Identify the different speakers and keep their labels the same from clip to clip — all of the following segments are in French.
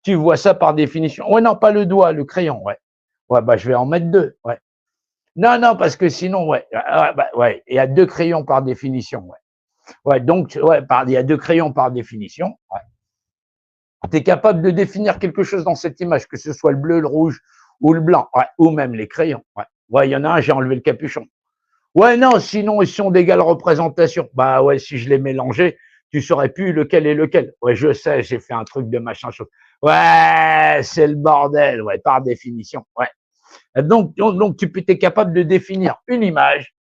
Speaker 1: Tu vois ça par définition. Ouais, non, pas le doigt, le crayon, ouais. Ouais, bah, je vais en mettre 2, ouais. Non, non, parce que sinon, ouais, bah, ouais, il y a 2 crayons par définition, ouais. Ouais, donc, ouais, il y a 2 crayons par définition, ouais. Tu es capable de définir quelque chose dans cette image, que ce soit le bleu, le rouge ou le blanc, ouais, ou même les crayons, ouais. Ouais, il y en a un, j'ai enlevé le capuchon. Ouais, non, sinon, ils sont d'égale représentation. Bah ouais, si je les mélangeais, tu saurais plus lequel est lequel. Ouais, je sais, j'ai fait un truc de machin chose. Ouais, c'est le bordel, ouais, par définition, ouais. Donc tu es capable de définir une image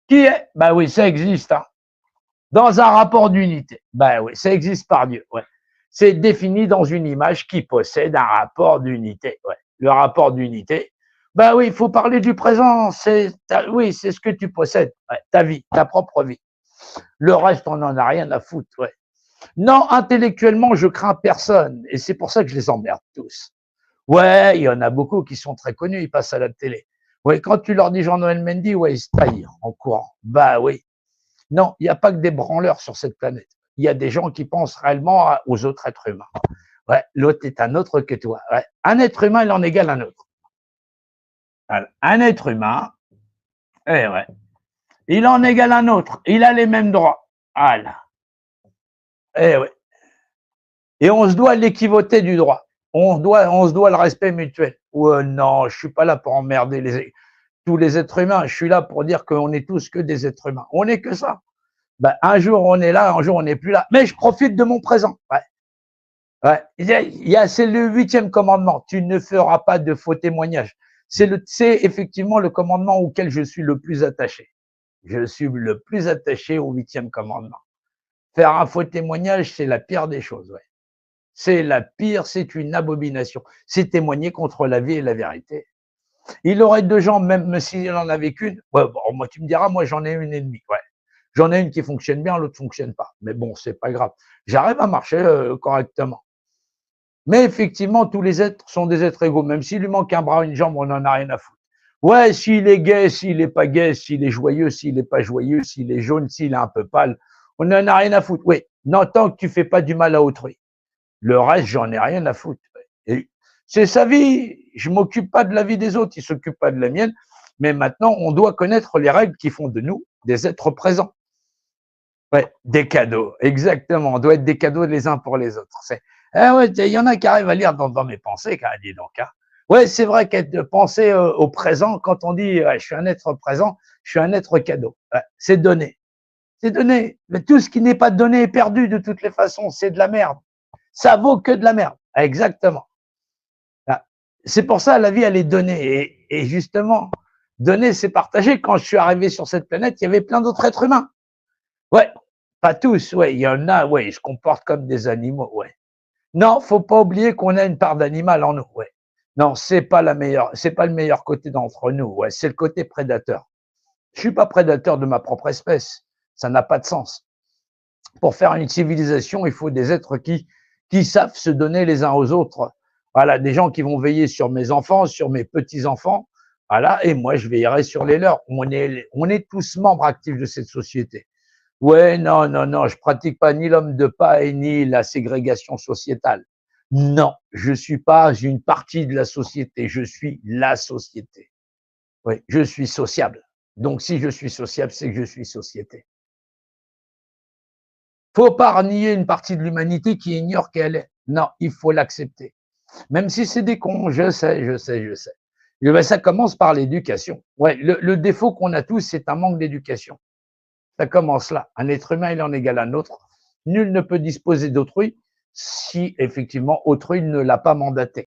Speaker 1: qui est, bah oui, ça existe, hein, dans un rapport d'unité. Bah oui, ça existe par Dieu, ouais. C'est défini dans une image qui possède un rapport d'unité, ouais. Le rapport d'unité, bah oui, il faut parler du présent, oui, c'est ce que tu possèdes, ouais, ta vie, ta propre vie. Le reste, on n'en a rien à foutre, ouais. Non, intellectuellement, je crains personne, et c'est pour ça que je les emmerde tous. Ouais, il y en a beaucoup qui sont très connus, ils passent à la télé. Ouais, quand tu leur dis Jean-Noël Mendy, ouais, ils se taillent en courant. Bah oui. Non, il n'y a pas que des branleurs sur cette planète. Il y a des gens qui pensent réellement aux autres êtres humains. Ouais, l'autre est un autre que toi. Ouais. Un être humain, il en égale un autre. Un être humain, eh ouais, il en égale un autre. Il a les mêmes droits. Voilà. Eh ouais. Et on se doit l'équivauté du droit. On se doit le respect mutuel. Ouais, non, je suis pas là pour emmerder tous les êtres humains. Je suis là pour dire qu'on est tous que des êtres humains. On n'est que ça. Ben, un jour on est là, un jour on n'est plus là. Mais je profite de mon présent. Ouais. Ouais. C'est le 8e commandement. Tu ne feras pas de faux témoignages. C'est effectivement le commandement auquel je suis le plus attaché. Je suis le plus attaché au 8e commandement. Faire un faux témoignage, c'est la pire des choses. Ouais. C'est la pire, c'est une abomination. C'est témoigner contre la vie et la vérité. Il aurait 2 gens, même s'il en avait qu'une. Ouais, bon, moi, tu me diras, moi, j'en ai une et demie. Ouais. J'en ai une qui fonctionne bien, l'autre fonctionne pas. Mais bon, c'est pas grave. J'arrive à marcher correctement. Mais effectivement, tous les êtres sont des êtres égaux. Même s'il lui manque un bras, une jambe, on n'en a rien à foutre. Ouais, s'il est gay, s'il est pas gay, s'il est joyeux, s'il est pas joyeux, s'il est jaune, s'il est un peu pâle, on n'en a rien à foutre. Oui, non, tant que tu fais pas du mal à autrui. Le reste, j'en ai rien à foutre. Et c'est sa vie. Je m'occupe pas de la vie des autres. Ils s'occupent pas de la mienne. Mais maintenant, on doit connaître les règles qui font de nous des êtres présents. Ouais, des cadeaux. Exactement. On doit être des cadeaux les uns pour les autres. Ah ouais, il y en a qui arrivent à lire dans mes pensées, quand dis donc. Hein. Ouais, c'est vrai qu'être de penser au présent, quand on dit ouais, je suis un être présent, je suis un être cadeau. Ouais, c'est donné. C'est donné. Mais tout ce qui n'est pas donné est perdu de toutes les façons. C'est de la merde. Ça vaut que de la merde. Exactement. C'est pour ça, la vie, elle est donnée. Et justement, donner, c'est partager. Quand je suis arrivé sur cette planète, il y avait plein d'autres êtres humains. Ouais, pas tous, ouais, il y en a, ouais, ils se comportent comme des animaux, ouais. Non, faut pas oublier qu'on a une part d'animal en nous, ouais. Non, c'est pas le meilleur côté d'entre nous, ouais, c'est le côté prédateur. Je suis pas prédateur de ma propre espèce. Ça n'a pas de sens. Pour faire une civilisation, il faut des êtres qui savent se donner les uns aux autres. Voilà, des gens qui vont veiller sur mes enfants, sur mes petits-enfants. Voilà, et moi, je veillerai sur les leurs. On est tous membres actifs de cette société. Ouais, non, non, non, je pratique pas ni l'homme de paille, ni la ségrégation sociétale. Non, je suis pas une partie de la société, je suis la société. Oui, je suis sociable. Donc, si je suis sociable, c'est que je suis société. Faut pas nier une partie de l'humanité qui ignore qu'elle est. Non, il faut l'accepter. Même si c'est des cons, je sais, je sais, je sais. Et ben, ça commence par l'éducation. Ouais, le défaut qu'on a tous, c'est un manque d'éducation. Ça commence là. Un être humain, il en égale un autre. Nul ne peut disposer d'autrui si, effectivement, autrui ne l'a pas mandaté.